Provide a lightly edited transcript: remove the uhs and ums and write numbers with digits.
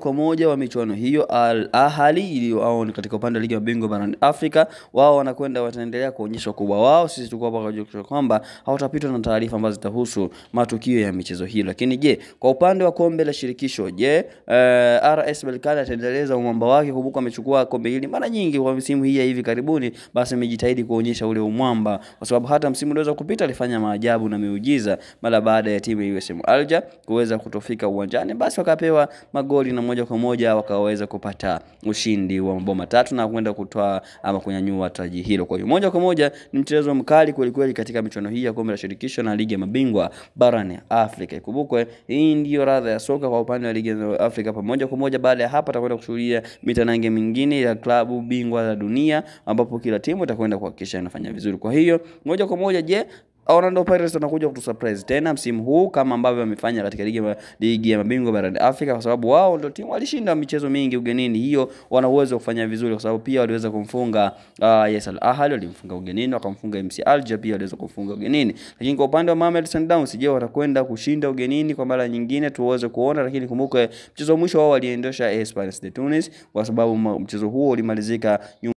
kwa moja wa michuano hiyo Al Ahly iliyo katika upande wa ligi ya mabingwa barani Afrika, wao wataendelea kuonyesha ukubwa wao. Sisi tuko hapa kwa kwamba hawatapitwa na taarifa ambazo zitahusu matukio ya michezo hii. Lakini je, kwa upande wa kombe la shirikisho, je, RS Berkane ataendeleza umwamba wake? Kumbuka amechukua kombe hili mara nyingi kwa msimu hii ya hivi karibuni, basi amejitahidi kuonyesha ule umwamba, kwa sababu hata msimu ulioweza kupita alifanya maajabu na miujiza mara baada ya timu ya USM Alger kuweza kutofika uwanjani, basi wakapewa magoli na moja kwa moja wakaweza kupata ushindi wa mabao matatu na kwenda kutoa ama kunyanyua taji hilo. Kwa hiyo moja kwa moja ni mchezo mkali kweli katika michuano hii ya kombe la shirikisho na ligi ya mabingwa barani Afrika. Ikumbukwe hii ndio radha ya soka kwa upande wa ligi ya Afrika. Pamoja kwa moja baada ya hapa tutakwenda kushuhudia mitanange mingine ya klabu bingwa za dunia, ambapo kila timu itakwenda kuhakikisha inafanya vizuri. Kwa hiyo moja kwa moja, je, Orlando Pirates wanakuja kutusurprise tena msimu huu kama ambavyo wamefanya katika ligi ya mabingwa barani Afrika, kwa sababu wao ndio timu walishinda michezo mingi ugenini. Hiyo wana uwezo wa kufanya vizuri, kwa sababu pia waliweza kumfunga Al Ahly, walimfunga ugenini, wakamfunga MC Alger, pia waliweza kumfunga ugenini. Lakini kwa upande wa Mamelodi Sundowns, je, watakwenda kushinda ugenini kwa mara nyingine? Tuweze kuona. Lakini kumbuka mchezo mwisho wao waliendosha Esperance de Tunis, kwa sababu mchezo huo ulimalizika